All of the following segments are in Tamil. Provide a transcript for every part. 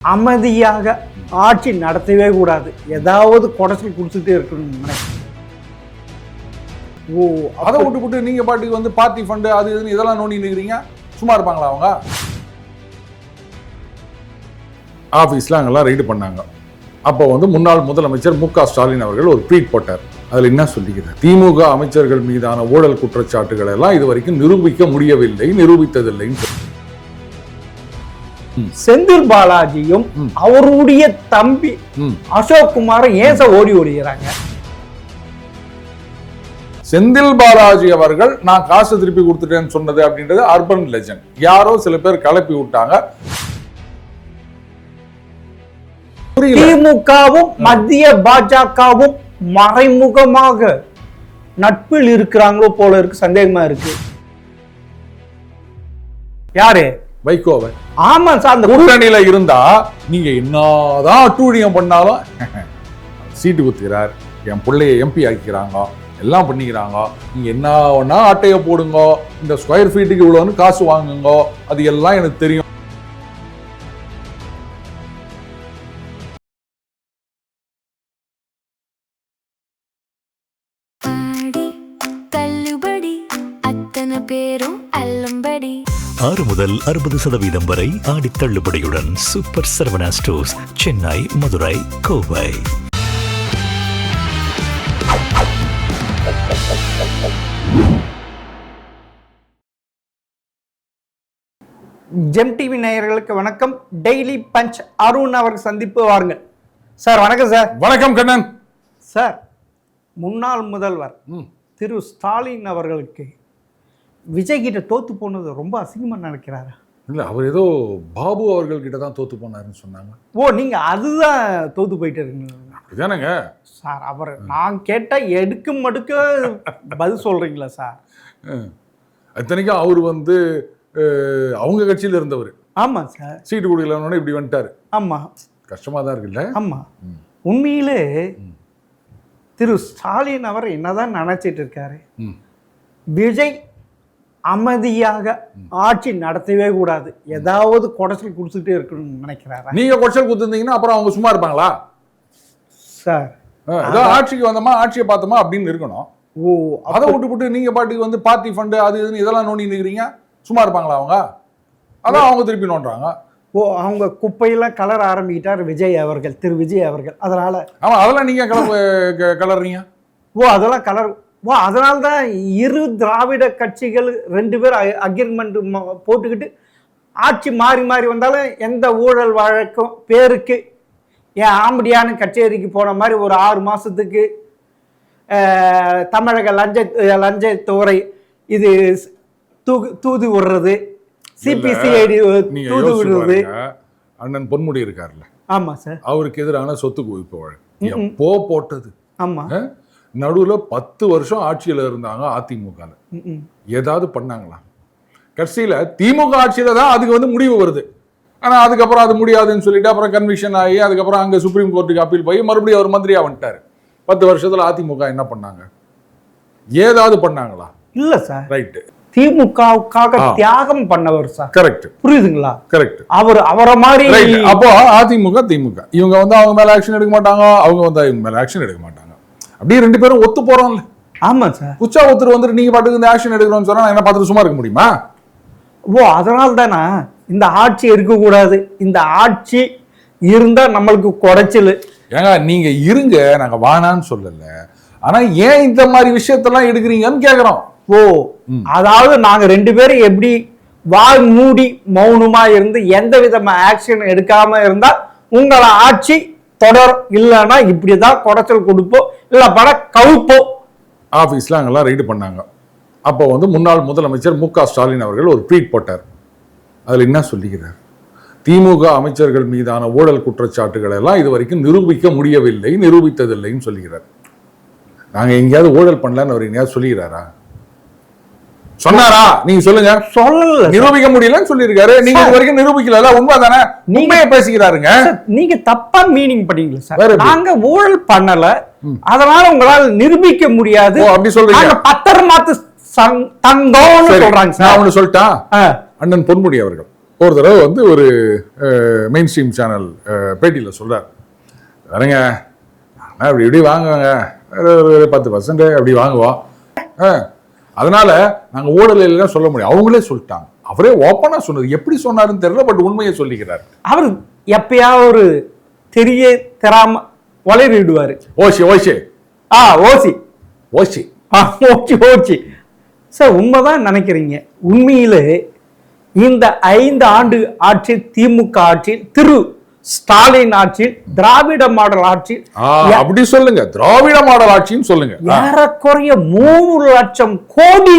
அமைதியாக ஆட்சி நடத்தவே கூடாது. ஏதாவது குடைச்சல் குடிச்சுட்டே இருக்கணும். ஓ, அதை விட்டு நீங்க பாட்டுக்கு வந்து பார்ட்டி ஃபண்டு அது இதுன்னு இதெல்லாம் நோண்டி நிற்கிறீங்க. சும்மா இருப்பாங்களா அவங்க? ஆஃபீஸில் அங்கெல்லாம் ரைடு பண்ணாங்க. அப்போ வந்து முன்னாள் முதலமைச்சர் மு.க. ஸ்டாலின் அவர்கள் ஒரு ட்வீட் போட்டார். அதில் என்ன சொல்லிக்கிறார்? திமுக அமைச்சர்கள் மீதான ஊழல் குற்றச்சாட்டுகள் எல்லாம் இதுவரைக்கும் நிரூபிக்க முடியவில்லை, நிரூபித்ததில்லைன்னு. செந்தில் பாலாஜியும் அவருடைய தம்பி அசோக் குமாரும் ஏன் ஓடி ஓடுகிறாங்க? செந்தில் பாலாஜி அவர்கள் நான் காசு திருப்பி கொடுத்துட்டேன்னு சொன்னது அப்படின்றது அர்பன் லெஜண்ட். யாரோ சில பேர் கிளப்பி விட்டாங்க. திமுகவும் மத்திய பாஜகவும் மறைமுகமாக நட்பில் இருக்கிறாங்களோ போல இருக்கு. சந்தேகமா இருக்கு. யாரு? வைகோவை. ஆமா சார், அந்த கூட்டணியில இருந்தா நீங்க என்னதான் அட்டூழியம் பண்ணாலும் சீட்டு குத்துக்கிறார், என் பிள்ளைய எம்பி ஆக்கிக்கிறாங்க, எல்லாம் பண்ணிக்கிறாங்க, நீங்க என்ன ஒன்னா அட்டைய போடுங்க, இந்த ஸ்கொயர் ஃபீட்டுக்கு இவ்வளவுன்னு காசு வாங்குங்க, அது எல்லாம் எனக்கு தெரியும். $6 முதல் 60% வரை ஆடி தள்ளுபடியுடன் super Saravana stores, Chennai, Madurai, Kovai. Gem TV நேயர்களுக்கு வணக்கம். டெய்லி பஞ்ச் அருண் அவர்கள் சந்திப்பு வாருங்கள். சார் வணக்கம். சார் வணக்கம் கண்ணன். சார், முன்னாள் முதல்வர் திரு ஸ்டாலின் அவர்களுக்கு விஜய் கிட்ட தோத்து போனது ரொம்ப அசிங்கமா நினைக்கிறாரா? இல்ல, அவர் ஏதோ பாபு அவர்கள் கிட்ட தான் தோத்து போனாருன்னு சொன்னாங்க. ஓ, நீங்க அதுதான் தோத்து போயிட்டு இருக்கீங்க. அப்படிதானங்க சார்? அவர் நான் கேட்டா எடுக்க மடுக்க பதில் சொல்றீங்களா சார்? அத்தனைக்கும் அவர் வந்து அவங்க கட்சியில இருந்தவர். ஆமா சார். சீட்டு கொடுக்கலன்னு இப்படி வந்துட்டாரு. ஆமா, கஷ்டமா தான் இருக்குல்ல? ஆமா. உண்மையிலே திரு ஸ்டாலின் அவர் என்னதான் நினைச்சிட்டு இருக்காரு? விஜய் அமைதியாக ஆட்சி நடத்தவே கூடாது, ஏதாவது குடைச்சல் குடிச்சுட்டே இருக்கணும்னு நினைக்கிறாரா? நீங்க குடைச்சல் குடுத்துருந்தீங்கன்னா அப்புறம் அவங்க சும்மா இருப்பாங்களா சார்? ஏதோ ஆட்சிக்கு வந்தோமா, ஆட்சியை பார்த்தோமா அப்படின்னு இருக்கணும். ஓ, அதை விட்டு நீங்க பாட்டுக்கு வந்து பார்ட்டி ஃபண்டு அது இதுன்னு இதெல்லாம் நோண்டி நிற்கிறீங்க. சும்மா இருப்பாங்களா அவங்க? அதான் அவங்க திருப்பி நோண்டுறாங்க. ஓ, அவங்க குப்பையெல்லாம் கலர ஆரம்பிக்கிட்டார் விஜய் அவர்கள், திரு விஜய் அவர்கள். அதனால ஆமா, அதெல்லாம் நீங்க கலர்றீங்க. ஓ, அதெல்லாம் கலர். ஓ, அதனால்தான் இரு திராவிட கட்சிகள் 2 பேர் அக்ரிமெண்ட் போட்டுக்கிட்டு ஆட்சி மாறி மாறி வந்தாலும் எந்த ஊழல் வழக்கும் பேருக்கு ஏன் ஆம்படியான கச்சேரிக்கு போன மாதிரி ஒரு 6 மாசத்துக்கு தமிழக லஞ்சத்துறை இது தூது விடுறது, சிபிசிஐடி தூது விடுறது. அண்ணன் பொன்முடி இருக்காருல்ல? ஆமா சார். அவருக்கு எதிரான சொத்து குவிப்பு வழக்கு எப்போ போட்டது? ஆமா. நடுவில் 10 வருஷம் ஆட்சியில் இருந்தாங்க அதிமுக. ஏதாவது பண்ணாங்களா? கடைசியில் திமுக ஆட்சியில தான் அதுக்கு வந்து முடிவு வருது. ஆனால் அதுக்கப்புறம் அது முடியாதுன்னு சொல்லிட்டு அப்புறம் கன்விக்ஷன் ஆகி அதுக்கப்புறம் அங்கே சுப்ரீம் கோர்ட்டுக்கு அப்பீல் போய் மறுபடியும் அவர் மந்திரியா வந்துட்டாரு. 10 வருஷத்துல அதிமுக என்ன பண்ணாங்க? ஏதாவது பண்ணாங்களா? இல்ல சார். ரைட்டு. திமுகவுக்காக தியாகம் பண்ணவர் சார். கரெக்ட். புரியுதுங்களா? கரெக்ட். அவரை மாதிரி. அப்போ அதிமுக திமுக இவங்க வந்து அவங்க மேல ஆக்ஷன் எடுக்க மாட்டாங்க, அவங்க வந்து இவங்க மேல ஆக்ஷன் எடுக்க மாட்டாங்க. அப்படியே 2 பேரும் ஒத்து போறோம்ல? ஆமா சார். உச்சா ஒருத்தர் வந்துட்டு நீங்க பாட்டுக்கு இந்த ஆக்ஷன் எடுக்கிறோம்னு சொன்னா என்ன பார்த்துட்டு சும்மா இருக்க முடியுமா? ஓ, அதனால தானே இந்த ஆட்சி இருக்கக்கூடாது, இந்த ஆட்சி இருந்தா நம்மளுக்கு குறைச்சல். ஏங்க நீங்க இருங்க, நாங்க வானான்னு சொல்லல, ஆனா ஏன் இந்த மாதிரி விஷயத்தெல்லாம் எடுக்கிறீங்கன்னு கேக்குறோம். ஓ, அதாவது நாங்க 2 பேரும் எப்படி வாய் மூடி மௌனமா இருந்து எந்த விதமா ஆக்ஷன் எடுக்காம இருந்தா உங்களை ஆட்சி தொடர், இல்லைன்னா இப்படிதான் குடைச்சல் கொடுப்போம், இல்ல பட கவுப்போம். ஆபீஸ்ல அங்கெல்லாம் ரைடு பண்ணாங்க. அப்போ வந்து முன்னாள் முதலமைச்சர் மு.க. ஸ்டாலின் அவர்கள் ஒரு ட்வீட் போட்டார். அதில் என்ன சொல்லிக்கிறார்? திமுக அமைச்சர்கள் மீதான ஊழல் குற்றச்சாட்டுகள் எல்லாம் இதுவரைக்கும் நிரூபிக்க முடியவில்லை, நிரூபித்ததில்லைன்னு சொல்லுகிறார். நாங்க எங்கேயாவது ஊழல் பண்ணலன்னு அவர் எங்கேயாவது சொல்லிக்கிறாரா? சொன்னாரா? நீங்க சொல்லுங்க. சொல்லல. நிரூபிக்க முடியலன்னு சொல்லியிருக்காரு. நீங்க இது வரைக்கும் நிரூபிக்கல. உண்மைதானே? உண்மையை பேசிக்கிறாருங்க. நீங்க தப்பா மீனிங் பண்ணீங்களா சார்? நாங்க ஊழல் பண்ணல, அதனால உங்களால நிரூபிக்க முடியாது அப்படி சொல்றீங்க. பத்திரமாத்து தங்கம்னு சொல்றாங்க சார். நான் ஒண்ணு சொல்லிட்டா, அண்ணன் பொன்முடி அவர்கள் ஒரு தடவை வந்து ஒரு மெயின் ஸ்ட்ரீம் சேனல் பேட்டியில் சொல்றார், வரங்க அப்படி இப்படி வாங்குவாங்க, ஒரு 10% அப்படி வாங்குவோம், அதனால நாங்கள் ஊழல் இல்லைன்னு சொல்ல முடியும். அவங்களே சொல்லிட்டாங்க. அவரே ஓப்பனா சொன்னது. எப்படி சொன்னாருன்னு தெரியல, பட் உண்மையை சொல்லிக்கிறார். அவர் எப்பயா ஒரு தெரிய தராம வளரிடுவாரு. ஓசி ஓசி ஓசி ஓசி ஓச்சி ஓச்சி சார், உண்மைதான் நினைக்கிறீங்க. உண்மையிலே இந்த 5 ஆண்டு ஆட்சி திமுக ஆட்சி, திரு ஸ்டாலின் ஆட்சி, திராவிட மாடல் ஆட்சி, அப்படி சொல்லுங்க, திராவிட மாடல் ஆட்சின்னு சொல்லுங்க, ஏறக்குறைய 3 லட்சம் கோடி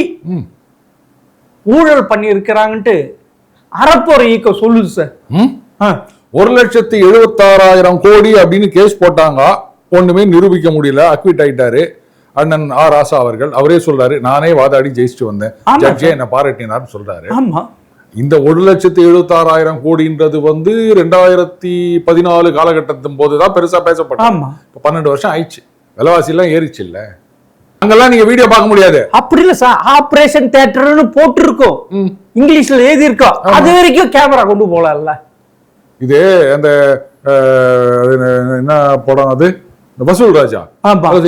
ஊழல் பண்ணி இருக்கிறாங்கன்ட்டு அறப்போற இயக்கம் சொல்லுது சார். 1,76,000 கோடி அப்படின்னு கேஸ் போட்டாங்க, ஒண்ணுமே நிரூபிக்க முடியல, அக்விட் ஆயிட்டாரு அண்ணன் ஆர் ராசா அவர்கள். அவரே சொல்றாரு, நானே வாதாடி ஜெயிச்சுட்டு வந்தேன், ஜட்ஜே என்ன பாராட்டினார் சொல்றாரு. ஆமா, இந்த 1,76,000 கோடின்றது வந்து 2014 காலகட்டத்தின் போதுதான் பெருசா பேசப்பட்டது. 12 வருஷம் ஆயிடுச்சு, விலைவாசி எல்லாம் ஏறிச்சு இல்ல, அங்கெல்லாம் நீங்க வீடியோ பார்க்க முடியாது. அப்படி இல்ல சார், ஆபரேஷன் தியேட்டர்னு போட்டிருக்கோம், இங்கிலீஷ்ல எழுதி இருக்கோம், அது வரைக்கும் கேமரா கொண்டு போகல. இது அந்த என்ன படம் அது, வசூல் ராஜா,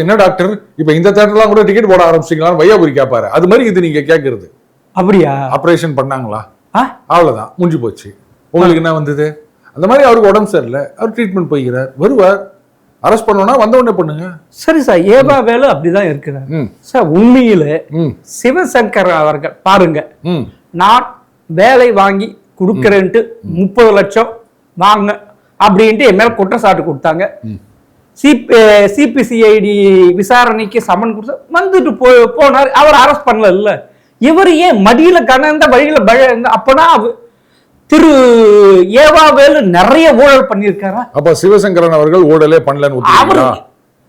என்ன டாக்டர் இப்ப இந்த தியேட்டர்லாம் கூட டிக்கெட் போட ஆரம்பிச்சிங்களான்னு வையாபுரி கேட்பாரு. அது மாதிரி இது நீங்க கேட்கறது. அப்படியா? ஆபரேஷன் பண்ணாங்களா, அவ்வளவுதான், முடிஞ்சு போச்சு. உங்களுக்கு என்ன வந்தது? அந்த மாதிரி அவருக்கு உடம்பு சரியில்லை, அவர் ட்ரீட்மெண்ட் போய்கிறார், வருவார், அரெஸ்ட் பண்ணோம்னா வந்த உடனே பண்ணுங்க. சரி சார், ஏவா வேலை அப்படிதான் இருக்கிறார் சார். உண்மையில சிவசங்கர் அவர்கள் பாருங்க, நான் வேலை வாங்கி கொடுக்கறேன்ட்டு 30 லட்சம் வாங்க அப்படின்ட்டு என் மேல குற்றச்சாட்டு கொடுத்தாங்க. சிபிசிஐடி விசாரணைக்கு சம்மன் கொடுத்து வந்துட்டு போனார், அவர் அரெஸ்ட் பண்ணல. இல்ல, இவர் ஏன் மடியில கணந்த வழியில அப்பனா திரு ஏவாவேலு நிறைய ஊழல் பண்ணிருக்காரா? அப்ப சிவசங்கரன் அவர்கள் ஊழலே பண்ணலன்னு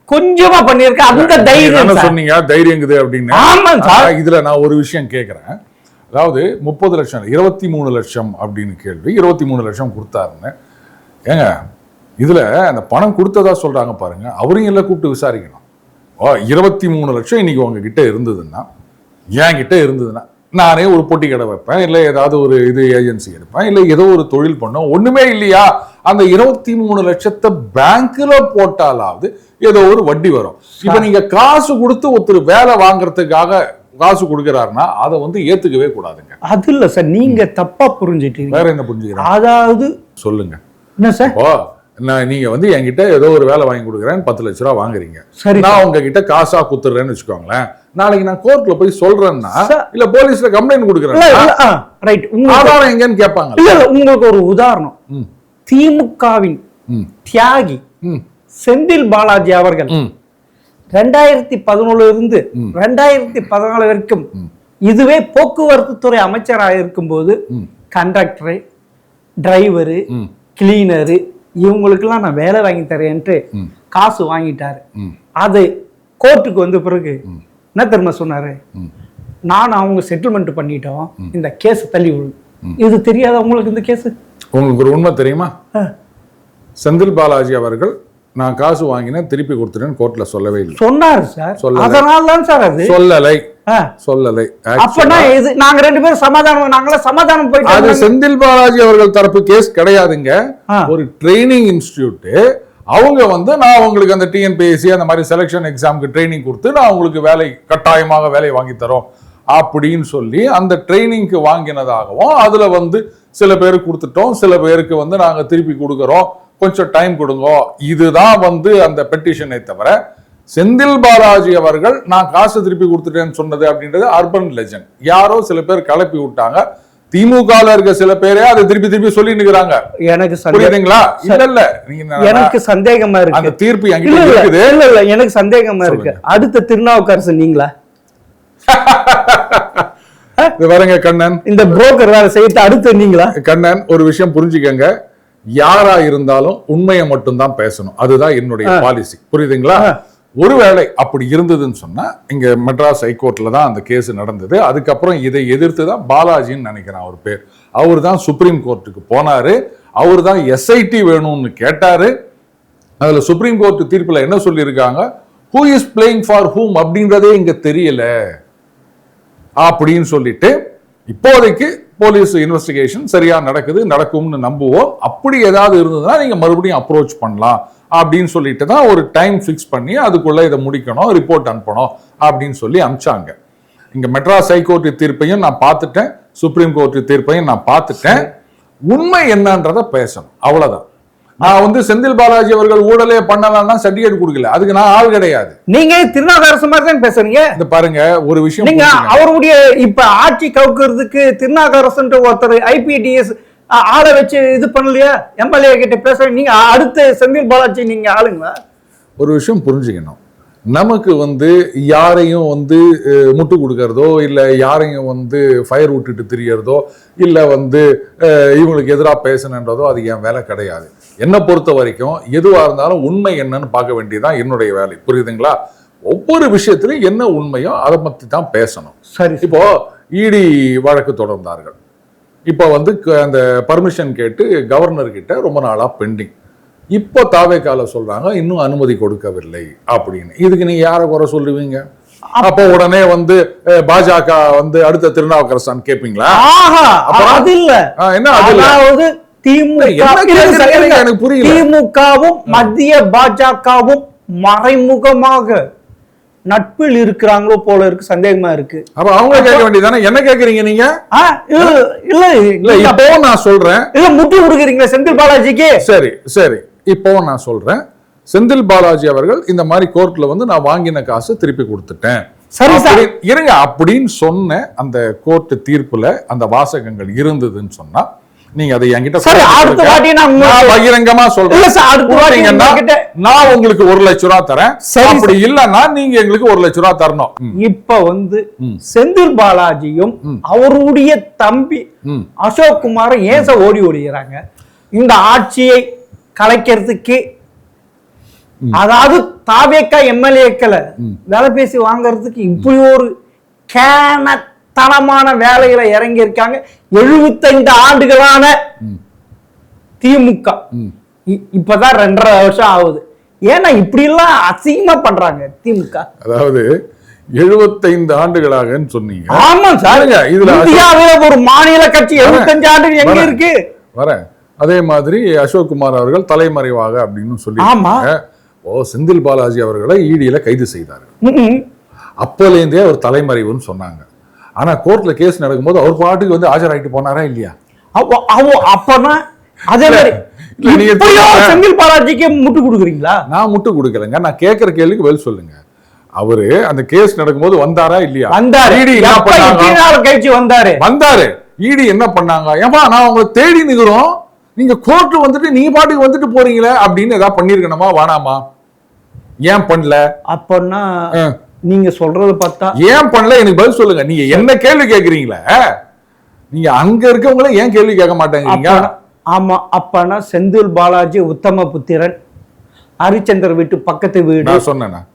கொஞ்சமா பண்ணிருக்கா, அந்த தைரியம் சொன்னீங்க, தைரியங்குது அப்படின்னு. ஆமா சார், இதுல நான் ஒரு விஷயம் கேட்கிறேன். அதாவது 30 லட்சம் 23 லட்சம் அப்படின்னு கேள்வி, 23 லட்சம் கொடுத்தாருன்னு. ஏங்க, இதுல அந்த பணம் கொடுத்ததா சொல்றாங்க பாருங்க, அவரையும் எல்லாம் கூப்பிட்டு விசாரிக்கணும். 23 லட்சம் இன்னைக்கு உங்ககிட்ட இருந்ததுன்னா, என் கிட்ட இருந்ததுன்னா, நானே ஒரு பொட்டி கடை வைப்பேன், இல்லை ஏதாவது ஒரு இது ஏஜென்சி எடுப்பேன், இல்லை ஏதோ ஒரு தொழில் பண்ணோம், ஒண்ணுமே இல்லையா, அந்த 23 லட்சத்தை பேங்க்ல போட்டாலாவது ஏதோ ஒரு வட்டி வரும். இப்ப நீங்க காசு கொடுத்து ஒருத்தர் வேலை வாங்குறதுக்காக காசு கொடுக்கிறாருன்னா அதை வந்து ஏத்துக்கவே கூடாதுங்க. அது இல்ல சார், நீங்க தப்பா புரிஞ்சுட்டீங்க. வேற என்ன புரிஞ்சுக்கிறீங்க? அதாவது சொல்லுங்க என்ன சார், நீங்க வந்து என்கிட்ட ஏதோ ஒரு வேலை வாங்கி கொடுக்குறேன், 10 லட்ச ரூபா வாங்குறீங்க, நான் உங்ககிட்ட காசா குத்துறேன்னு வச்சுக்கோங்களேன். நாளைக்கு நான் கோர்ட்ல போய் சொல்றேன்னா, இல்ல போலீஸ்ல கம்ப்ளைண்ட் கொடுக்குறேன், ஆதாரம் எங்கன்னு கேட்பாங்க. உங்களுக்கு ஒரு உதாரணம், திமுகவின் தியாகி செந்தில் பாலாஜி அவர்கள் 2011 இருந்து 2014 வரைக்கும் இதுவே போக்குவரத்து துறை அமைச்சராக இருக்கும் போது கண்டக்டரு, டிரைவரு, கிளீனரு இவங்களுக்கெல்லாம் நான் வேலை வாங்கி தரேன்ட்டு காசு வாங்கிட்டாரு. அது கோர்ட்டுக்கு வந்த பிறகு என்ன தெரியுமா சொன்னாரு, நான் அவங்க செட்டில்மெண்ட் பண்ணிட்டோம், இந்த கேஸ் தள்ளி விடு. இது தெரியாத உங்களுக்கு இந்த கேஸ்? உங்களுக்கு ஒரு உண்மை தெரியுமா? செந்தில் பாலாஜி அவர்கள் நான் காசு வாங்கினேன் திருப்பி கொடுத்துட்டேன்னு கோர்ட்ல சொல்லவே இல்லை. சொன்னாரு சார், அதனால தான் சார் அது சொல்லலை. அப்பனா இது நாங்க 2 பேரும் சமாதானம் போயிட்டு, அது செந்தில் பாலாஜி அவர்கள் தரப்பு கேஸ் கிடையாதுங்க. ஒரு ட்ரைனிங் இன்ஸ்டிடியூட், அவங்க வந்து நான் உங்களுக்கு அந்த டிஎன்பிஎஸ்சி அந்த மாதிரி செலக்ஷன் எக்ஸாமுக்கு ட்ரைனிங் கொடுத்து நான் உங்களுக்கு வேலை கட்டாயமாக வேலை வாங்கி தரோம் அப்படின்னு சொல்லி அந்த ட்ரைனிங்க்கு வாங்கினதாகவும், அதுல வந்து சில பேருக்கு கொடுத்துட்டோம், சில பேருக்கு வந்து நாங்க திருப்பி கொடுக்குறோம், கொஞ்சம் டைம் கொடுங்க, இதுதான் வந்து அந்த பெட்டிஷனை தவிர செந்தில் பாலாஜி அவர்கள் நான் காசு திருப்பி கொடுத்துட்டேன்னு சொன்னது அப்படின்றது அர்பன் லெஜண்ட். யாரோ சில பேர் கலப்பி விட்டாங்க, திமுகல இருக்க சில பேரே அதை திருப்பி திருப்பி சொல்லி நிக்கிறாங்க. எனக்கு புரியுதுங்களா? இல்ல எனக்கு சந்தேகமா இருக்கு, அந்த தீர்ப்பு என்கிட்ட இருக்குது. இல்ல எனக்கு சந்தேகமா இருக்கு. அடுத்த திருநாவுக்கரசு நீங்களா? வரங்க கண்ணன், இந்த புரோக்கர் வேலை செய்ய அடுத்து நீங்களா? கண்ணன், ஒரு விஷயம் புரிஞ்சுக்கங்க, யாரா இருந்தாலும் உண்மையை மட்டும்தான் பேசணும், அதுதான் என்னுடைய பாலிசி, புரியுதுங்களா? ஒருவேளை அப்படி இருந்ததுன்னு சொன்னா, இங்க மெட்ராஸ் ஹைகோர்ட்ல தான் அந்த கேஸ் நடந்தது. அதுக்கப்புறம் இதை எதிர்த்து தான் பாலாஜின்னு நினைக்கிறேன் அவர் பேர், அவர் தான் சுப்ரீம் கோர்ட்டுக்கு போனாரு, அவர் தான் எஸ்ஐடி வேணும்னு கேட்டாரு. அதுல சுப்ரீம் கோர்ட் தீர்ப்புல என்ன சொல்லியிருக்காங்க, ஹூ இஸ் பிளேயிங் ஃபார் ஹூம் அப்படின்றதே இங்க தெரியல அப்படின்னு சொல்லிட்டு இப்போதைக்கு போலீஸ் இன்வெஸ்டிகேஷன் சரியா நடக்கும்னு நம்புவோம். அப்படி ஏதாவது இருந்ததுன்னா நீங்க மறுபடியும் அப்ரோச் பண்ணலாம் அப்படின்னு சொல்லிட்டு தான் ஒரு டைம் ஃபிக்ஸ் பண்ணி அதுக்குள்ள இதை முடிக்கணும், ரிப்போர்ட் அனுப்பணும் அப்படின்னு சொல்லி அனுப்பிச்சாங்க. இங்க மெட்ராஸ் ஹைகோர்ட் தீர்ப்பையும் நான் பார்த்துட்டேன், சுப்ரீம் கோர்ட் தீர்ப்பையும் நான் பார்த்துட்டேன். உண்மை என்னன்றத பேசணும், அவ்வளவுதான். நான் செந்தில் பாலாஜி அவர்கள் ஊழலே பண்ணலாம் சர்டிபிகேட் கொடுக்கல, அதுக்கு நான் ஆள் கிடையாது. நீங்க திருநாவுக்கரசு மாதிரி தான் பேசுறீங்க. இந்த பாருங்க ஒரு விஷயம், நீங்க அவருடைய இப்ப ஆட்சி கவுக்கிறதுக்கு திருநாவுக்கரசுன்ற ஒருத்தர் ஐபிடிஎஸ் ஆளை வச்சு இது பண்ணலையா, எம்எல்ஏ கிட்ட பேச நீங்க அடுத்த செந்தில் பாலாஜி நீங்க ஆளுங்களா? ஒரு விஷயம் புரிஞ்சுக்கணும், நமக்கு யாரையும் முட்டு கொடுக்கறதோ இல்ல யாரையும் ஃபயர் விட்டுட்டு திரியறதோ இல்ல இவங்களுக்கு எதிராக பேசணுன்றதோ அது என் வேலை கிடையாது. என்னை பொறுத்த வரைக்கும் எதுவா இருந்தாலும் உண்மை என்னன்னு பார்க்க வேண்டியதுதான் என்னுடைய வேலை, புரியுதுங்களா? ஒவ்வொரு விஷயத்திலும் என்ன உண்மையோ அதை பத்தி தான் பேசணும். சரி, இப்போ இடி வழக்கு தொடர்ந்தார்கள். இப்போ அந்த பர்மிஷன் கேட்டு கவர்னர் கிட்ட ரொம்ப நாளா பெண்டிங். இப்போ தாவேக்கால சொல்றாங்க இன்னும் அனுமதி கொடுக்கவில்லை அப்படின்னு. இதுக்கு நீங்க யாரை குறை சொல்லுவீங்க? அப்போ உடனே பாஜக அடுத்த திருநாவுக்கரசன் கேட்பீங்களா? அது இல்ல, என்ன அதாவது எனக்கு புரியல. திமுகவும் மத்திய பாஜகவும் மறைமுகமாக நட்பில் இருக்கிறாங்களோ போல இருக்கு, சந்தேகமா இருக்கு. அப்ப அவங்க கேட்க வேண்டியதானே, என்ன கேக்குறீங்க நீங்க? இல்ல இல்ல இப்போ நான் சொல்றேன், இல்ல முட்டு கொடுக்குறீங்க செந்தில் பாலாஜிக்கு. சரி சரி, இப்போ நான் சொல்றேன், செந்தில் பாலாஜி அவர்கள் இந்த மாதிரி கோர்ட்ல நான் வாங்கின காசு திருப்பி கொடுத்துட்டேன், சரி சார் இருங்க அப்படின்னு சொன்ன அந்த கோர்ட் தீர்ப்புல அந்த வாசகங்கள் இருந்ததுன்னு சொன்னா நீங்க அதை என்கிட்ட பகிரங்கமா சொல்றேன். நான் உங்களுக்கு 1 லட்சம் ரூபாய் தரேன், அப்படி இல்லன்னா நீங்க எங்களுக்கு 1 லட்சம் ரூபாய் தரணும். இப்ப செந்தில் பாலாஜியும் அவருடைய தம்பி அசோக் குமாரும் ஏன் சார் ஓடுகிறாங்க இந்த ஆட்சியை கலைக்கிறதுக்கு? அதாவது தாவேக்கா எம்எல்ஏக்களை வேலை பேசி வாங்கறதுக்கு இப்படி ஒரு கேனத்தனமான வேலையில இறங்கி இருக்காங்க. 75 ஆண்டுகளான திமுக இப்பதான் 2.5 வருஷம் ஆகுது. ஏன்னா இப்படி எல்லாம் அசிங்கமா பண்றாங்க திமுக. அதாவது 75 ஆண்டுகளாக சொன்னீங்க. ஆமா சார், இதுல இந்தியாவில் ஒரு மாநில கட்சி 75 ஆண்டுகள் எங்க இருக்கு? வரேன். அதே மாதிரி அசோக் குமார் அவர்கள் தலைமறைவாக அப்படின்னு சொல்லி செந்தில் பாலாஜி அவர்களை ஈடியில கைது செய்தார்கள். அப்போலேருந்தே அவர் தலைமறைவுன்னு சொன்னாங்க. ஆனா கோர்ட்ல கேஸ் நடக்கும்போது அவர் பாட்டுக்கு ஆஜராயிட்டு போனாரா இல்லையா? அப்பனா அதே மாதிரி செந்தில் பாலாஜிக்கு முட்டு கொடுக்குறீங்களா? நான் முட்டு கொடுக்கலங்க, நான் கேட்கிற கேள்விக்கு பதில் சொல்லுங்க. அவரு அந்த கேஸ் நடக்கும்போது வந்தாரா இல்லையா? வந்தாரு. வந்தாரு. ஈடி என்ன பண்ணாங்க? ஏப்பா நான் உங்களை தேடி நிக்கிறோம், நீங்க கோர்ட்டு நீங்க பாட்டுக்கு போறீங்களே அப்படின்னு ஏதாவது பண்ணிருக்கணுமா வேணாமா? ஏன் பண்ணல? அப்பன்னா நீங்க சொல்றது பார்த்தா ஏன் பண்ணல எனக்கு பதில் சொல்லுங்க. நீங்க என்ன கேள்வி கேக்குறீங்களே, நீங்க அங்க இருக்கவங்கள ஏன் கேள்வி கேட்க மாட்டேங்கிறீங்க? ஆமா, அப்பனா செந்தில் பாலாஜி உத்தம புத்திரன், ஹரிச்சந்திர வீட்டு பக்கத்து வீடு,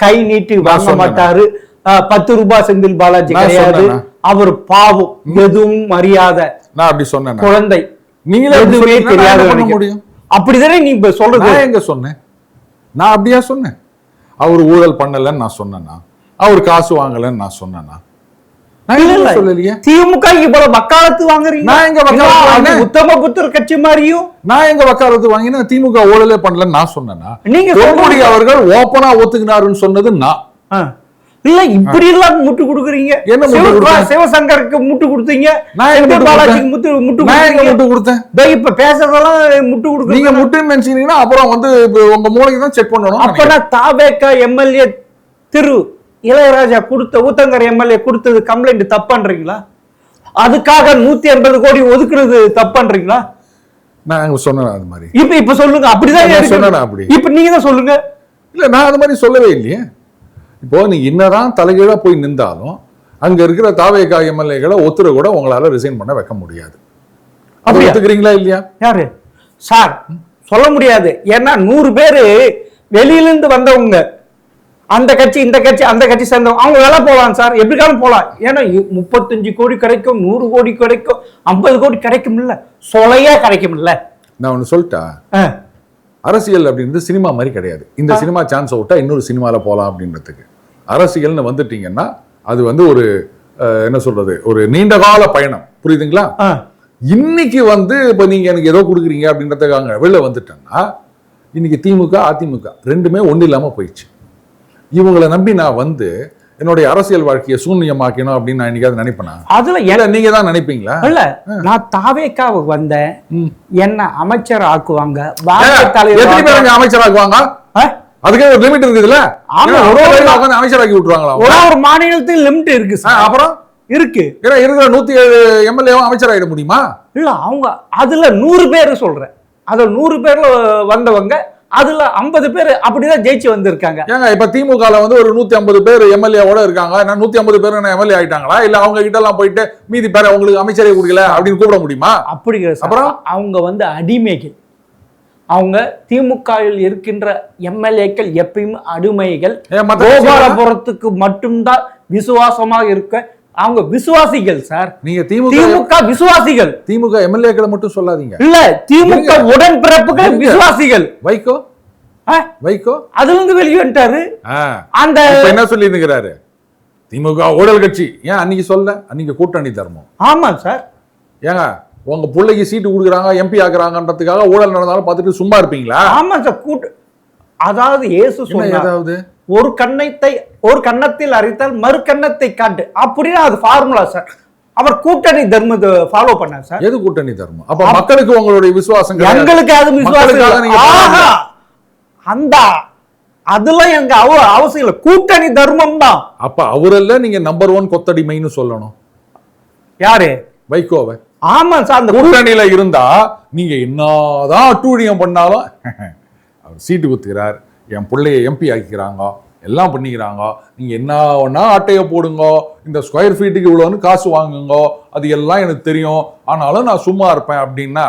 கை நீட்டி வாங்க மாட்டாரு, 10 ரூபாய் செந்தில் பாலாஜி கிடையாது, அவர் பாவம், எதுவும் மரியாதை, நான் அப்படி சொன்னேன். குழந்தை, நீங்களே எதுவுமே தெரியாத முடியும். அப்படிதானே நீ இப்ப சொல்றது? எங்க சொன்னேன்? நான் அப்படியா சொன்னேன்? அவர் ஊழல் பண்ணலன்னு நான் சொன்னேன்னா, அவர் காசு வாங்கலன்னு நான் சொன்னேன்னா? திமுக இவ்வளவு வக்காலத்து வாங்குறீங்க, உத்தம புத்திர கட்சி மாதிரியும். நான் எங்க வக்காலத்து வாங்கினா திமுக ஊழலே பண்ணலன்னு நான் சொன்னேன்னா? நீங்க அவர்கள் ஓப்பனா ஒத்துக்கினாருன்னு சொன்னது நான் இல்ல. இப்படி எல்லாம் முட்டு கொடுக்குறீங்க. என்ன சிவசங்கருக்கு முட்டு கொடுத்தீங்க, பாலாஜிக்கு முட்டு கொடுத்தேன். இப்ப பேசுறதெல்லாம் முட்டு கொடுக்குறீங்க. நீங்க முட்டுன்னு நினைச்சீங்கன்னா அப்புறம் உங்க மூளைக்கு தான் செக் பண்ணணும். அப்பனா தாவேக்கா எம்எல்ஏ திரு இளையராஜா கொடுத்த ஊத்தங்கர் எம்எல்ஏ கொடுத்தது கம்ப்ளைண்ட் தப்புன்றீங்களா? அதுக்காக 180 கோடி ஒதுக்குறது தப்புன்றீங்களா? நான் சொன்னேன் அது மாதிரி. இப்ப சொல்லுங்க. அப்படிதான் சொன்னேன். அப்படி இப்ப நீங்க தான் சொல்லுங்க. இல்ல, நான் அது மாதிரி சொல்லவே இல்லையே. இப்போ நீங்க என்னதான் தலைகீழா போய் நின்றாலும் அங்க இருக்கிற தாவேகா எம்எல்ஏக்களை ஒத்துரை கூட உங்களால ரிசைன் பண்ண வைக்க முடியாது. அப்படி ஒத்துக்கிறீங்களா இல்லையா? யாரு சார் சொல்ல முடியாது. ஏன்னா 100 பேரு வெளியில இருந்து வந்தவங்க, அந்த கட்சி இந்த கட்சி அந்த கட்சி சேர்ந்தவங்க, அவங்க வேலை போகலாம் சார், எப்படிக்காலும் போகலாம். ஏன்னா 35 கோடி கிடைக்கும், 100 கோடி கிடைக்கும், 50 கோடி கிடைக்கும், இல்ல சொலையா கிடைக்கும். இல்ல நான் ஒண்ணு சொல்லிட்டா, அரசியல் அப்படின்றது சினிமா மாதிரி கிடையாது. இந்த சினிமா சான்ஸ் விட்டா இன்னொரு சினிமால போகலாம் அப்படின்றதுக்கு. அரசியல்னு வந்துட்டீங்கன்னா அது ஒரு என்ன சொல்றது, ஒரு நீண்ட கால பயணம். புரியுதுங்களா? இன்னைக்கு வந்து இப்ப நீங்க எனக்கு ஏதோ கொடுக்குறீங்க அப்படின்றதுக்காக வெளில வந்துட்டேன்னா இன்னைக்கு திமுக அதிமுக ரெண்டுமே ஒண்ணு இல்லாம போயிடுச்சு. இவங்களை நம்பி நான் வந்து என்னுடைய அரசியல் வாழ்க்கையை சூன்யமாக்கணும் அப்படின்னு நான் இன்னைக்கு நினைப்பேனா? அதுல இல்ல நீங்க தான் நினைப்பீங்களா? இல்ல நான் தாவேக்காவுக்கு வந்தேன், என்ன அமைச்சர் ஆக்குவாங்க, அமைச்சர் ஆக்குவாங்க, அதுக்கே ஒரு லிமிட் இருக்குதுல்ல. அமைச்சராக்கி விட்டுருவாங்களா? ஒரு மாநிலத்துக்கு லிமிட் இருக்கு. அப்புறம் இருக்கு இருக்கிற 107 எம்எல்ஏவும் அமைச்சராயிட முடியுமா? இல்ல அவங்க அதுல 100 பேர் சொல்றேன், அதுல 100 பேர்ல வந்தவங்க அதுல 50 பேர் அப்படிதான் ஜெயிச்சு வந்திருக்காங்க. ஏங்க இப்ப திமுகல வந்து ஒரு 150 பேர் எம்எல்ஏவோட இருக்காங்க. 150 பேர் எம்எல்ஏ ஆயிட்டாங்களா? இல்ல அவங்க கிட்ட எல்லாம் போயிட்டு மீதி பேர் உங்களுக்கு அமைச்சரே கொடுக்கல அப்படின்னு கூப்பிட முடியுமா? அப்படி அப்புறம் அவங்க வந்து அடிமைகள். அவங்க திமுகவில் இருக்கின்ற எம்எல்ஏக்கள் எப்பயுமே அடிமைகள். கோபாலபுரத்துக்கு மட்டும்தான் விசுவாசமாக இருக்க அவங்க விசுவாசிகள் சார். நீங்க திமுக விசுவாசிகள். திமுக எம்எல்ஏக்களை மட்டும் சொல்லாதீங்க. இல்ல திமுக உடன்பிறப்புகள் விசுவாசிகள். வைகோ வைகோ அதுல இருந்து வெளியே வந்துட்டாரு. அந்த என்ன சொல்லி இருக்கிறாரு? திமுக ஊழல் கட்சி. ஏன் அன்னைக்கு சொல்ல? அன்னைக்கு கூட்டணி தர்மம். ஆமா சார். ஏங்க உங்க பிள்ளைக்கு சீட்டு கொடுக்குறாங்க, எம்பி ஆக்குறாங்கன்றதுக்காக ஊழல் நடந்தாலும் பார்த்துட்டு சும்மா இருப்பீங்களா? ஆமா சார். அதாவது இயேசு சொன்னாரு, ஒரு கன்னத்தில் அரைத்தால் மறு கன்னத்தை காட்டு, அப்படின்னா அது ஃபார்முலா சார். அவர் கூட்டணி தர்மத்தை ஃபாலோ பண்ணார் சார். எது கூட்டணி தர்மம்? அப்ப மக்களுக்கு உங்களுடைய விசுவாசம், எங்களுக்கு அது விசுவாசம் அந்த அதெல்லாம் எங்க அவசியம் இல்லை. கூட்டணி தர்மம் தான். அப்ப அவரெல்லாம் நீங்க நம்பர் 1 கொத்தடிமைன்னு சொல்லணும். யாரு? வைகோவை. ஆமா சார். அந்த கூட்டணியில இருந்தா நீங்க என்னதான் அட்டூழியம் பண்ணாலும் அவர் சீட்டு குத்துக்கிறார், என் பிள்ளைய எம்பி ஆக்கிக்கிறாங்க, எல்லாம் பண்ணிக்கிறாங்க, நீங்க என்ன ஒன்னா அட்டையை போடுங்க, இந்த ஸ்கொயர் ஃபீட்டுக்கு இவ்வளோன்னு காசு வாங்குங்க, அது எல்லாம் எனக்கு தெரியும், ஆனாலும் நான் சும்மா இருப்பேன் அப்படின்னா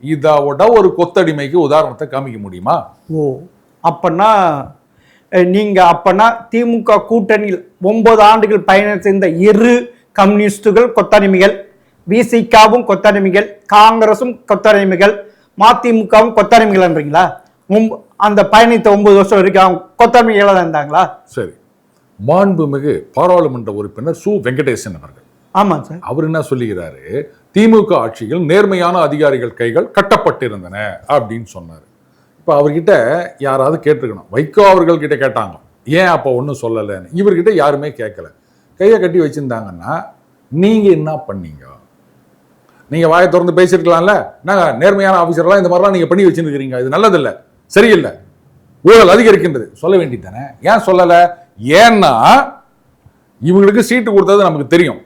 இதோட ஒரு கொத்தடிமைக்கு உதாரணத்தை காமிக்க முடியுமா? அப்பனா திமுக கூட்டணியில் 9 ஆண்டுகள் பயணம் செய்த இரு கம்யூனிஸ்டுகள் கொத்தடிமைகள், விசிகாவும் கொத்தடிமைகள், காங்கிரசும் கொத்தடிமைகள், மதிமுகவும் கொத்தடிமைகள்ன்றீங்களா? அந்த பயணித்த 9 வருஷம் வரைக்கும் கொத்தடிமைகளா தான் இருந்தாங்களா? சரி. மாண்புமிகு பாராளுமன்ற உறுப்பினர் சு வெங்கடேசன் அவர்கள், ஆமா சார், அவர் என்ன சொல்லுகிறாரு? திமுக ஆட்சியில் நேர்மையான அதிகாரிகள் கைகள் கட்டப்பட்டிருந்தன அப்படின்னு சொன்னார். இப்ப அவர்கிட்ட யாராவது கேட்டிருக்கணும். வைகோ அவர்கள் கிட்ட கேட்டாங்க, ஏன் அப்ப ஒன்னும் சொல்லலைன்னு. இவர்கிட்ட யாருமே கேட்கல. கையை கட்டி வச்சிருந்தாங்கன்னா நீங்க என்ன பண்ணீங்க? நீங்க வாயை திறந்து பேசிருக்கலாம்ல. நாங்க நேர்மையான ஆபீசர்லாம் இந்த மாதிரிலாம் நீங்க பண்ணி வச்சிருக்கிறீங்க, இது நல்லதில்ல, சரியில்லை, ஊழல் அதிகரிக்கின்றது சொல்ல வேண்டியதானே? ஏன் சொல்லல? ஏன்னா இவங்களுக்கு சீட்டு கொடுத்தது நமக்கு தெரியும்.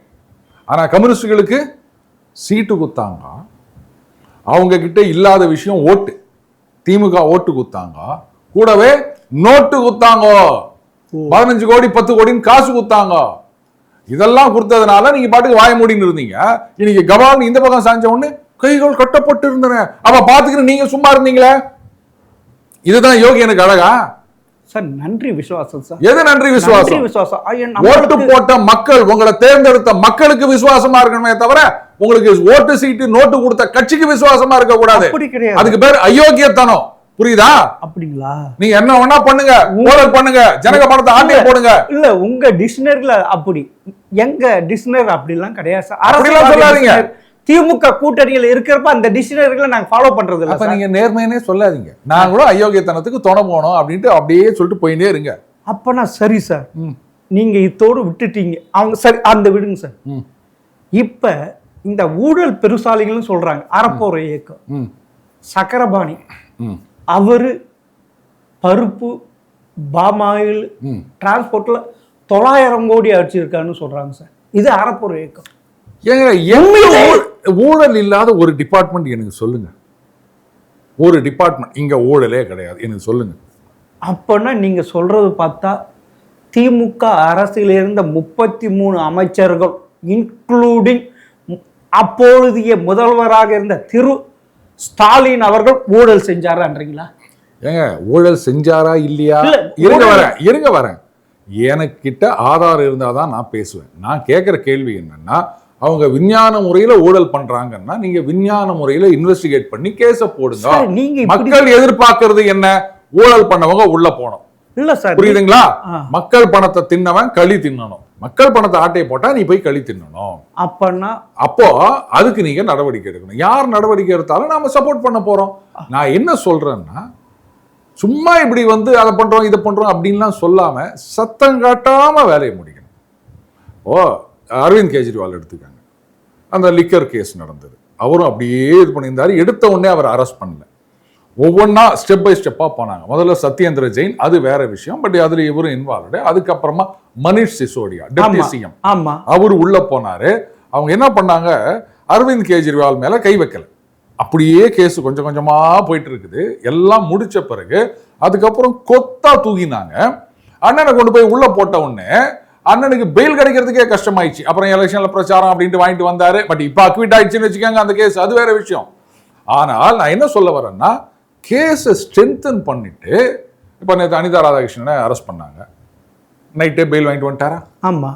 ஆனா கம்யூனிஸ்டுகளுக்கு சீட்டு கொடுத்தாங்க, அவங்க கிட்ட இல்லாத விஷயம் ஓட்டு. திமுக ஓட்டு கொடுத்தாங்க, கூடவே நோட்டு கொடுத்தாங்க, 15 கோடி 10 கோடின்னு காசு கொடுத்தாங்க. இதெல்லாம் கொடுத்ததுனால நீங்க பாட்டுக்கு வாய மூடின்னு இருந்தீங்க. இன்னைக்கு கபால் இந்த பக்கம் சாஞ்ச உடனே கைகள் கட்டப்பட்டு இருந்தன. அப்ப பாத்துக்கிட்டு நீங்க சும்மா இருந்தீங்களே. இதுதான் யோகியனுக்கு அழகா? சார் நன்றி விசுவாசம் சார். எது நன்றி விசுவாசம்? ஓட்டு போட்ட மக்கள், உங்களை தேர்ந்தெடுத்த மக்களுக்கு விசுவாசமா இருக்கணுமே தவிர உங்களுக்கு ஓட்டு சீட்டு நோட்டு கொடுத்த கட்சிக்கு விசுவாசமா இருக்க கூடாது. அதுக்கு பேர் அயோக்கியத்தனம். புரியுதா? அப்படிங்களா? நீங்க என்ன வேணா பண்ணுங்க, ஊழல் பண்ணுங்க, ஜனக பணத்தை ஆட்டைய போடுங்க. இல்ல உங்க டிக்ஷனரியில அப்படி, எங்க டிக்ஷனரி அப்படிலாம் கிடையாது சார். அப்படிலாம் சொல்லாதீங்க. திமுக கூட்டணியில் இருக்கிறப்ப அந்த டிக்ஷனரிகளை நாங்க ஃபாலோ பண்றது இல்ல. அப்ப நீங்க நேர்மையானே சொல்லாதீங்க. நான் கூட அயோக்கியத்தனத்துக்கு துணை போனோம் அப்படின்ட்டு அப்படியே சொல்லிட்டு போயிட்டே இருங்க. அப்பனா சரி சார், நீங்க இத்தோடு விட்டுட்டீங்க. அவங்க சரி அந்த விடுங்க சார். இப்ப இந்த ஊழல் பெருசாலிகள் சொல்றாங்க, அறப்போர் இயக்கம், சக்கரபாணி அவரு பருப்பு பாமாயில் டிரான்ஸ்போர்ட்ல 900 கோடி அடிச்சிருக்கான்னு சொல்றாங்க சார். இது அறப்போர் இயக்கம். ஊழல் இல்லாத ஒரு டிபார்ட்மெண்ட் எனக்கு சொல்லுங்க. ஒரு டிபார்ட்மெண்ட் இங்க ஊழலே கிடையாது எனக்கு சொல்லுங்க. அப்பனா நீங்க சொல்றது பார்த்தா திமுக அரசில் இருந்த 33 அமைச்சர்கள் இன்க்ளூடிங் அப்பொழுதைய முதல்வராக இருந்த திரு ஸ்டாலின் அவர்கள் ஊழல் செஞ்சாரான்றீங்களா? ஏங்க ஊழல் செஞ்சாரா இல்லையா? இருங்க வரேன். எனக்கிட்ட ஆதாரம் இருந்தாதான் நான் பேசுவேன். நான் கேட்கிற கேள்வி என்னன்னா, அவங்க விஞ்ஞான முறையில ஊழல் பண்றாங்கன்னா நீங்க விஞ்ஞான முறையில இன்வெஸ்டிகேட் பண்ணி கேஸ போடுங்க. மக்கள் எதிர்பார்க்கறது என்ன? ஊழல் பண்ணவங்க உள்ள போனோம். இல்ல சார், புரியுதுங்களா? மக்கள் பணத்தை தின்னவன் களி தின்னணும். மக்கள் பணத்தை ஆட்டையை போட்டா நீ போய் கழி தின்னணும். அப்பன்னா அப்போ அதுக்கு நீங்க நடவடிக்கை எடுக்கணும். யார் நடவடிக்கை எடுத்தாலும் நாம சப்போர்ட் பண்ண போறோம். நான் என்ன சொல்றேன்னா, சும்மா இப்படி வந்து அதை பண்றோம் இதை பண்றோம் அப்படின்லாம் சொல்லாம சத்தம் காட்டாம வேலையை முடிக்கணும். அரவிந்த் கெஜ்ரிவால் எடுத்துக்காங்க, அந்த லிக்கர் கேஸ் நடந்தது, அவரும் அப்படியே இது பண்ணியிருந்தாரு. எடுத்த உடனே அவர் அரெஸ்ட் பண்ணல, ஒவ்வொன்றா ஸ்டெப் பை ஸ்டெப்பாக போனாங்க. முதல்ல சத்யேந்திர ஜெயின், அது வேற விஷயம், பட் அதில் இவரும் இன்வால்வ்டு. அதுக்கப்புறமா மனிஷ் சிசோடியா டெப்டி சிஎம், அவர் உள்ள போனாரு. அவங்க என்ன பண்ணாங்க, அரவிந்த் கெஜ்ரிவால் மேல கை வைக்கல, அப்படியே கேஸ் கொஞ்சம் கொஞ்சமா போயிட்டு இருக்குது. எல்லாம் முடிச்ச பிறகு அதுக்கப்புறம் கொத்தா தூக்கினாங்க. அண்ணனை கொண்டு போய் உள்ள போட்ட உடனே அண்ணனுக்கு பெயில் கிடைக்கிறதுக்கே கஷ்டமாயிடுச்சு. அப்புறம் எலெக்ஷன்ல பிரச்சாரம் அப்படின்ட்டு வாங்கிட்டு வந்தாரு. பட் இப்ப அக்விட் ஆயிடுச்சுன்னு வச்சுக்கோங்க அந்த கேஸ், அது வேற விஷயம். ஆனால் நான் என்ன சொல்ல வரேன்னா, கேஸை ஸ்ட்ரென்தன் பண்ணிட்டு இப்போ நேற்று அனிதா ராதாகிருஷ்ணனை அரெஸ்ட் பண்ணாங்க, நைட்டே பெயில் வாங்கிட்டு வந்துட்டாரா? ஆமா.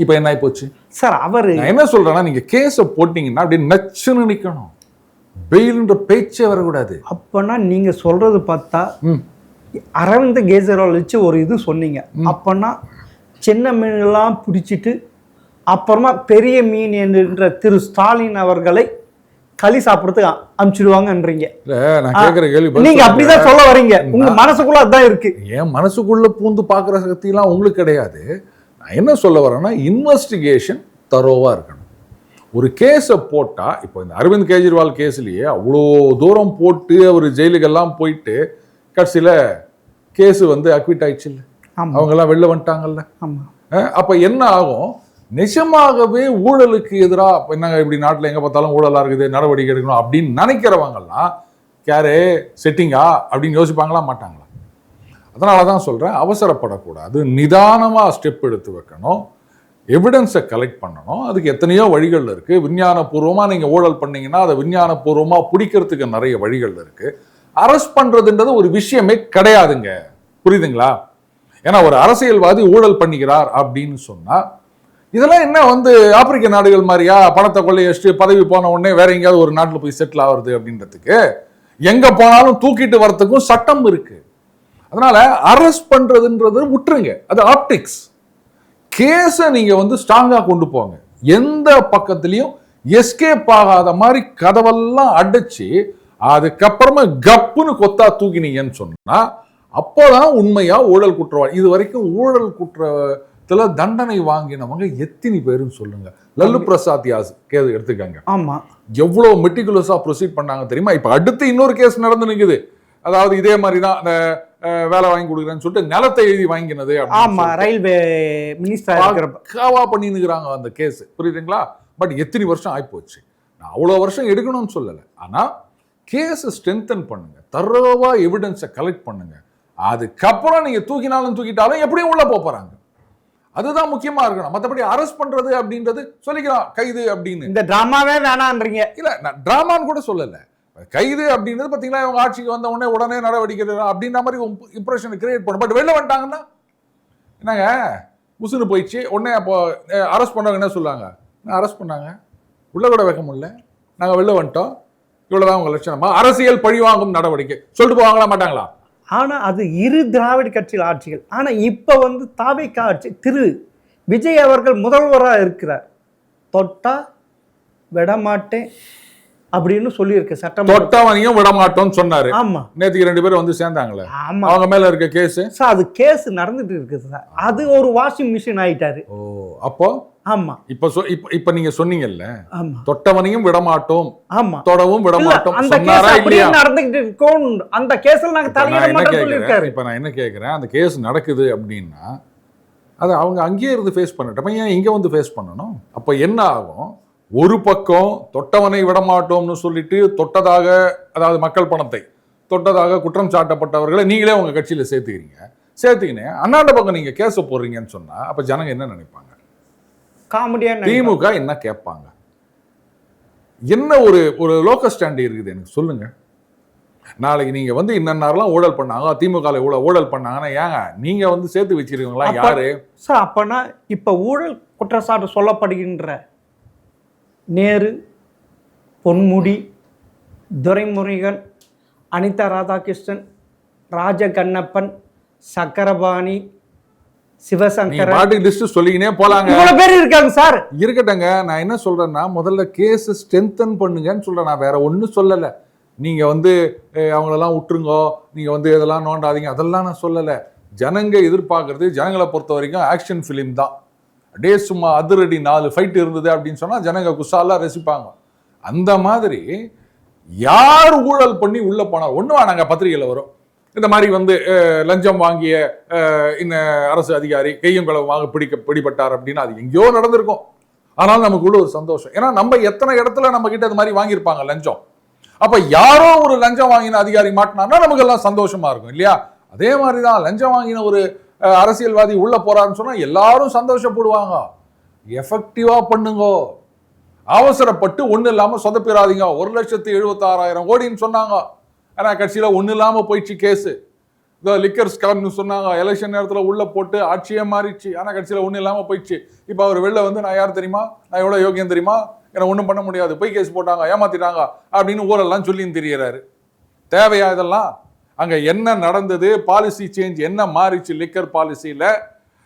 இப்போ என்ன ஆகி போச்சு சார்? அவர் நான் என்ன சொல்றேன்னா, நீங்க கேஸை போட்டீங்கன்னா அப்படியே நச்சுன்னு நிக்கணும், பெயில்ன்ற பேச்சே வரக்கூடாது. அப்பனா நீங்க சொல்றது பார்த்தா அரவிந்த் கெஜ்ரிவால் வச்சு ஒரு இது சொன்னீங்க. அப்பனா சின்ன மீன்லாம் பிடிச்சிட்டு அப்புறமா பெரிய மீன் என்ற திரு ஸ்டாலின் அவர்களை களி சாப்பிடுறதுக்கு அனுப்பிச்சிடுவாங்கன்றீங்க. நான் கேட்கிற கேள்வி நீங்க அப்படிதான் சொல்ல வரீங்க, உங்க மனசுக்குள்ள அதான் இருக்கு. என் மனசுக்குள்ள பூந்து பாக்குற சக்திலாம் உங்களுக்கு கிடையாது. நான் என்ன சொல்ல வரேன்னா, இன்வெஸ்டிகேஷன் தரோவா இருக்கணும். ஒரு கேஸை போட்டா, இப்போ இந்த அரவிந்த் கெஜ்ரிவால் கேஸ்லயே அவ்வளோ தூரம் போட்டு அவர் ஜெயிலுக்கெல்லாம் போயிட்டு கடைசியில கேஸ் வந்து அக்விட் ஆயிடுச்சு இல்லை, அவங்க எல்லாம் வெளில வந்துட்டாங்கல்ல. அப்ப என்ன ஆகும், நிஜமாகவே ஊழலுக்கு எதிராக என்னங்க இப்படி நாட்டில் எங்க பார்த்தாலும் ஊழலா இருக்குது, நடவடிக்கை எடுக்கணும் அப்படின்னு நினைக்கிறவங்கெல்லாம் யாரே செட்டிங்கா அப்படின்னு யோசிப்பாங்களா மாட்டாங்களா? அதனாலதான் சொல்றேன், அவசரப்படக்கூடாது, நிதானமா ஸ்டெப் எடுத்து வைக்கணும், எவிடன்ஸை கலெக்ட் பண்ணணும். அதுக்கு எத்தனையோ வழிகள் இருக்கு. விஞ்ஞானபூர்வமா நீங்க ஊழல் பண்ணீங்கன்னா அதை விஞ்ஞானபூர்வமா பிடிக்கிறதுக்கு நிறைய வழிகள் இருக்கு. அரெஸ்ட் பண்றதுன்றது ஒரு விஷயமே கிடையாதுங்க, புரியுதுங்களா? ஏன்னா ஒரு அரசியல்வாதி ஊழல் பண்ணிக்கிறார் அப்படின்னு சொன்னா இதெல்லாம் என்ன வந்து ஆப்பிரிக்க நாடுகள் மாதிரியா பணத்தை கொள்ளையடிச்சு பதவி போன உடனே வேற எங்கேயாவது ஒரு நாட்டில் போய் செட்டில் ஆகுறது அப்படின்றதுக்கு? எங்க போனாலும் தூக்கிட்டு வரத்துக்கும் சட்டம் இருக்கு. அதனால அரெஸ்ட் பண்றதுன்றது விட்டுருங்க, அது ஆப்டிக்ஸ். கேஸை நீங்க வந்து ஸ்ட்ராங்கா கொண்டு போங்க, எந்த பக்கத்திலையும் எஸ்கேப் ஆகாத மாதிரி கதவெல்லாம் அடைச்சு அதுக்கப்புறமா கப்புன்னு கொத்தா தூக்கினீங்கன்னு சொன்னா அப்போதான் உண்மையா ஊழல் குற்றவாளி. இது வரைக்கும் ஊழல் குற்றத்துல தண்டனை வாங்கினவங்க எத்தனை பேருன்னு சொல்லுங்க. லல்லு பிரசாத் கேஸ் எடுத்துக்காங்க, ஆமா, எவ்வளவு மெட்டிகுலஸா ப்ரொசீட் பண்ணாங்க தெரியுமா? இப்ப அடுத்து இன்னொரு கேஸ் நடந்து நிக்குது, அதாவது இதே மாதிரிதான் அந்த வேலை வாங்கி கொடுக்குறேன்னு சொல்லிட்டு நிலத்தை எழுதி வாங்கினது, ஆமா, ரயில்வே மினிஸ்டர் பண்ணினுக்கிறாங்க அந்த கேஸ், புரியுதுங்களா? பட் எத்தனை வருஷம் ஆயிப்போச்சு. நான் அவ்வளவு வருஷம் எடுக்கணும்னு சொல்லலை, ஆனா கேஸை ஸ்ட்ரென்தன் பண்ணுங்க, தரோவா எவிடன்ஸை கலெக்ட் பண்ணுங்க. அதுக்கப்புறம் நீங்க தூக்கினாலும் தூக்கிட்டாலும் எப்படியும் உள்ள போறாங்க, அதுதான் முக்கியமா இருக்கணும். மற்றபடி அரெஸ்ட் பண்றது அப்படின்றது சொல்லிக்கலாம் கைது அப்படின்னு, இந்த டிராமாவே வேணான்றீங்க. இல்ல, நான் டிராமான்னு கூட சொல்லல, கைது அப்படின்றது பாத்தீங்களா இவங்க ஆட்சிக்கு வந்த உடனே நடவடிக்கை அப்படின்ற மாதிரி இம்ப்ரெஷனை கிரியேட் பண்ணும். பட் வெளில வந்துட்டாங்கன்னா என்னங்க முசுன்னு போயிடுச்சு உடனே. அப்போ அரெஸ்ட் பண்ணவங்க என்ன சொல்லுவாங்க, அரெஸ்ட் பண்ணாங்க, உள்ள கூட வைக்க முடியல, நாங்க வெளில வந்துட்டோம், இவ்வளவுதான் உங்க லட்சணமா? அரசியல் பழிவாங்கும் நடவடிக்கை சொல்லிட்டு போவாங்களா மாட்டாங்களா? ஆனா அது இரு திராவிட கட்சிகள் ஆட்சிகள். ஆனா இப்ப வந்து தாவேக ஆட்சி, திரு விஜய் அவர்கள் முதல்வராக இருக்கிறார், தொட்டா விடமாட்டேன் அப்படின்னு சொல்லியிருக்கு சட்டம். தொட்டவனையும் விடமாட்டோம்னு சொன்னாரு. ஆமா, நேத்துக்கு 2 பேரும் வந்து சேர்ந்தாங்களே, அவங்க மேல இருக்க கேஸ் சார், அது கேஸ் நடந்துட்டு இருக்குது சார். அது ஒரு வாஷிங் மிஷின் ஆயிட்டாரு. ஓ, அப்போ ஆமா, இப்ப நீங்க சொன்னீங்கல்ல, ஆமா, தொட்டவனையும் விடமாட்டோம், ஆமா, தொடவும் விடமாட்டோம், அந்த கேஸ் அப்படியே நடந்துகிட்டு இருக்கோம். அந்த கேஸ்ல நாங்க தலையிட மாட்டோம் சொல்லிருக்காரு. இப்ப நான் என்ன கேக்குறேன், அந்த கேஸ் நடக்குது அப்படின்னா அது அவங்க அங்கேயே இருந்து ஃபேஸ் பண்ணட்டும், ஏன் இங்க வந்து ஃபேஸ் பண்ணணும்? அப்ப என்ன ஆகும், ஒரு பக்கம் தொட்டவனை விடமாட்டோம்னு சொல்லிட்டு தொட்டதாக, அதாவது மக்கள் பணத்தை தொட்டதாக குற்றம் சாட்டப்பட்டவர்களை நீங்களே உங்க கட்சியில சேர்த்துக்கினே அண்ணாண்ட பக்கம் நீங்க கேஸ போடுறீங்கன்னு சொன்னா அப்ப ஜனங்க என்ன நினைப்பாங்க? காமெடியா திமுக என்ன கேட்பாங்க? என்ன ஒரு லோக்கல் ஸ்டாண்ட் இருக்குது எனக்கு சொல்லுங்க. நாளைக்கு நீங்க வந்து இன்னெல்லாம் ஊழல் பண்ணாங்க, திமுக ஊழல் பண்ணாங்கன்னா ஏங்க நீங்க வந்து சேர்த்து வச்சிருக்கீங்களா? யாரு சார்? அப்பனா இப்ப ஊழல் குற்றச்சாட்டு சொல்லப்படுகின்ற நேரு, பொன்முடி, துரைமுருகன், அனிதா ராதாகிருஷ்ணன், ராஜகண்ணப்பன், சக்கரபாணி, நீங்க சிவசங்கர் பாட்டுக்கு லிஸ்ட் சொல்லிக்கினே போலாங்க. இவ்வளவு பேர் இருக்காங்க சார். இருக்கட்டங்க, நான் என்ன சொல்றேன்னா முதல்ல கேஸ் ஸ்ட்ரென்தன் பண்ணுங்கன்னு சொல்றேன். நான் வேற ஒன்றும் சொல்லலை. நீங்க வந்து அவங்களெல்லாம் விட்டுருங்கோ, நீங்க வந்து இதெல்லாம் நோண்டாதீங்க, அதெல்லாம் நான் சொல்லலை. ஜனங்க எதிர்பார்க்கறது, ஜனங்களை பொறுத்த வரைக்கும் ஆக்ஷன் ஃபிலிம் தான். அப்படியே சும்மா அதிரடி 4 ஃபைட் இருந்தது அப்படின்னு சொன்னா ஜனங்க குசாலா ரசிப்பாங்க. அந்த மாதிரி யார் ஊழல் பண்ணி உள்ள போனார் ஒண்ணு வேணாங்க, பத்திரிகையில வரும் இந்த மாதிரி வந்து லஞ்சம் வாங்கிய இந்த அரசு அதிகாரி கையும் களவுமாக பிடிபட்டார் அப்படின்னு. அது எங்கேயோ நடந்திருக்கும். ஆனால் நமக்குள்ள ஒரு சந்தோஷம். ஏன்னா நம்ம எத்தனை இடத்துல நம்ம கிட்ட அது மாதிரி வாங்கியிருப்பாங்க லஞ்சம். அப்ப யாரோ ஒரு லஞ்சம் வாங்கின அதிகாரி மாட்டினார்னா நமக்கு எல்லாம் சந்தோஷமா இருக்கும் இல்லையா? அதே மாதிரிதான் லஞ்சம் வாங்கின ஒரு அரசியல்வாதி உள்ள போறாருன்னு சொன்னா எல்லாரும் சந்தோஷப்படுவாங்க. எஃபெக்டிவா பண்ணுங்கோ, அவசரப்பட்டு ஒண்ணு இல்லாம சொதப்பிடாதீங்க. 1,76,000 கோடின்னு சொன்னாங்க. ஆனா கட்சியில ஒண்ணு இல்லாம போயிடுச்சு கேஸ். இந்த லிக்கர் ஸ்கேம்னு சொன்னாங்க, எலெக்ஷன் நேரத்தில் உள்ள போட்டு ஆட்சியே மாறிடுச்சு. ஆனா கட்சியில ஒண்ணு இல்லாம போயிடுச்சு. இப்ப அவர் வெளில வந்து நான் யார் தெரியுமா, நான் எவ்வளவு யோகியம் தெரியுமா, என்ன ஒண்ணும் பண்ண முடியாது, போய் கேஸ் போட்டாங்க, ஏமாத்திட்டாங்க அப்படின்னு ஊரெல்லாம் சொல்லின்னு தெரியறாரு. தேவையா இதெல்லாம்? அங்க என்ன நடந்தது, பாலிசி சேஞ்ச் என்ன மாறிச்சு லிக்கர் பாலிசியில,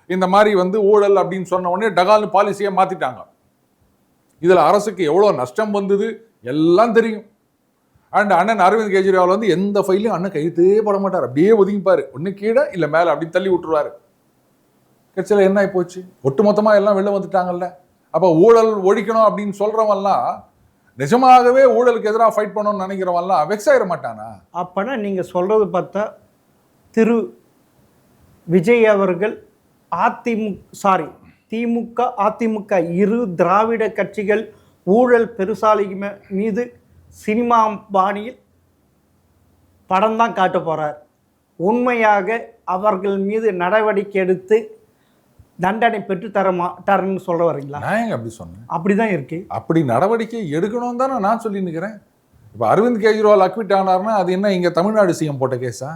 இந்த மாதிரி வந்து ஊழல் அப்படின்னு சொன்ன உடனே டகால்னு பாலிசியை மாத்திட்டாங்க. இதுல அரசுக்கு எவ்வளவு நஷ்டம் வந்தது எல்லாம் தெரியும். அண்ட் அண்ணன் அரவிந்த் கெஜ்ரிவால் வந்து எந்த ஃபைலையும் அண்ணன் கைத்தே போட மாட்டார், அப்படியே ஒதுங்கிப்பாரு. ஒண்ணு கீழே இல்ல மேல அப்படி தள்ளி விட்டுருவாரு. கட்சியில என்ன ஆகி போச்சு, ஒட்டுமொத்தமா எல்லாம் வெளில வந்துட்டாங்கல்ல. அப்ப ஊழல் ஒழிக்கணும் அப்படின்னு சொல்றவன்லாம், நிஜமாகவே ஊழலுக்கு எதிராக ஃபைட் பண்ணணும்னு நினைக்கிறவன்லாம் வெக்ஸ் ஆயிட மாட்டானா? அப்பனா நீங்க சொல்றது பார்த்தா திரு விஜய் அவர்கள் திமுக அதிமுக இரு திராவிட கட்சிகள் ஊழல் பெருசாலி மீது சினிமா பாணியில் படம் தான் காட்ட போறார். உண்மையாக அவர்கள் மீது நடவடிக்கை எடுத்து தண்டனை பெற்று தர மாட்டாருன்னு சொல்ல வரீங்களா? நான் எங்க அப்படி சொன்னேன்? அப்படிதான் இருக்கு. அப்படி நடவடிக்கை எடுக்கணும் தானே நான் சொல்லி நிற்கிறேன். இப்போ அரவிந்த் கெஜ்ரிவால் அக்விட் ஆனார்னா அது என்ன இங்க தமிழ்நாடு சிஎம் போட்ட கேஸா,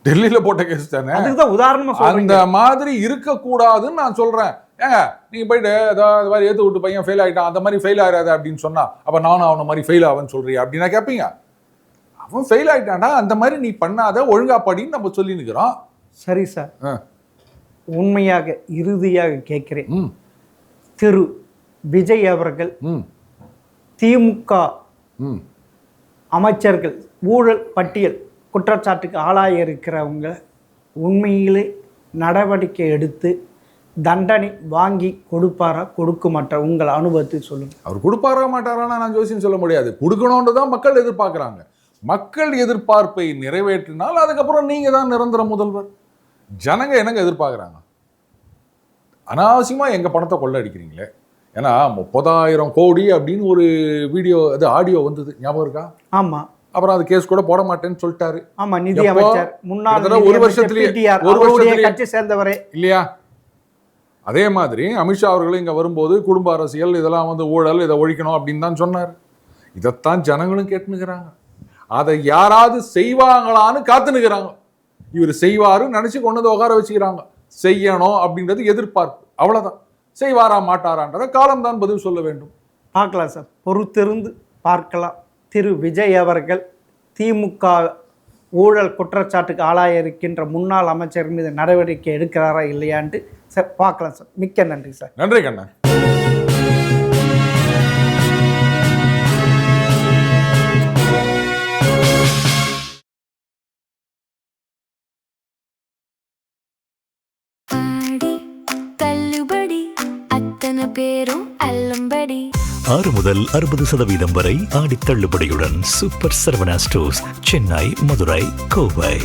டெல்லியில போட்ட கேஸ் தானே? அதுதான் உதாரணமா அந்த மாதிரி இருக்கக்கூடாதுன்னு நான் சொல்றேன். ஏங்க நீங்க போயிட்டு ஏதாவது மாதிரி ஏத்து விட்டு பையன் ஃபெயில் ஆயிட்டான், அந்த மாதிரி ஃபெயில் ஆயிடாது அப்படின்னு சொன்னா அப்ப நானும் அவனை மாதிரி ஃபெயில் ஆவேன்னு சொல்றியா அப்படின்னா கேட்பீங்க. அவன் ஃபெயில் ஆயிட்டான்டா, அந்த மாதிரி நீ பண்ணாத, ஒழுங்கா படின்னு நம்ம சொல்லி நிற்கிறோம். சரி சார், உண்மையாக இறுதியாக கேட்கிறேன். திரு விஜய் அவர்கள் திமுக அமைச்சர்கள் ஊழல் பட்டியல் குற்றச்சாட்டுக்கு ஆளாக இருக்கிறவங்க உண்மையிலே நடவடிக்கை எடுத்து தண்டனை வாங்கி கொடுப்பாரா கொடுக்க மாட்டார்? உங்கள் அனுபவத்தை சொல்லுங்க. அவர் கொடுப்பாரா மாட்டாரான்னு நான் ஜோசியம் சொல்ல முடியாது. கொடுக்கணும்னு தான் மக்கள் எதிர்பார்க்குறாங்க. மக்கள் எதிர்பார்ப்பை நிறைவேற்றினால் அதுக்கப்புறம் நீங்க தான் நிரந்தர முதல்வர். ஜனங்க என்னங்க எதிர்பார்க்குறாங்க? அனாவசியமா எங்க பணத்தை கொள்ள அடிக்கிறீங்களே. ஏன்னா 30,000 கோடி அப்படின்னு ஒரு வீடியோ அது ஆடியோ வந்தது, ஞாபகம் இருக்கா? ஆமா. அப்புறம் அது கேஸ் கூட போட மாட்டேன்னு சொல்லிட்டாரு. ஆமா, நிதி அமைச்சர் முன்னாள் ஒரு வருஷத்துலயே கட்சி சேர்ந்தவரே இல்லையா? அதே மாதிரி அமித்ஷா அவர்களும் இங்க வரும்போது குடும்ப அரசியல் இதெல்லாம் வந்து ஊழல், இதை ஒழிக்கணும் அப்படின்னு தான் சொன்னார். இதைத்தான் ஜனங்களும் கேட்டுனுக்கிறாங்க. அதை யாராவது செய்வாங்களான்னு காத்துனுக்கிறாங்க. இவர் செய்வாருன்னு நினைச்சு கொண்டு வந்து உட்கார வச்சுக்கிறாங்க. செய்யணும் அப்படின்றது எதிர்பார்ப்பு, அவ்வளவுதான். செய்வாரா மாட்டாரான்றதை காலம்தான் பதில் சொல்ல வேண்டும். பார்க்கலாம் சார், பொறுத்திருந்து பார்க்கலாம். திரு விஜய் அவர்கள் திமுக ஊழல் குற்றச்சாட்டுக்கு ஆளாக இருக்கின்ற முன்னாள் அமைச்சர் மீது நடவடிக்கை எடுக்கிறாரா இல்லையான்ட்டு சார் பார்க்கலாம் சார். மிக்க நன்றி சார். நன்றி கண்ணா. பேரும் அல்லம்படி 6 முதல் 60% வரை ஆடி தள்ளுபடியுடன் சூப்பர் சரவணா ஸ்டோர்ஸ், சென்னை, மதுரை, கோவை.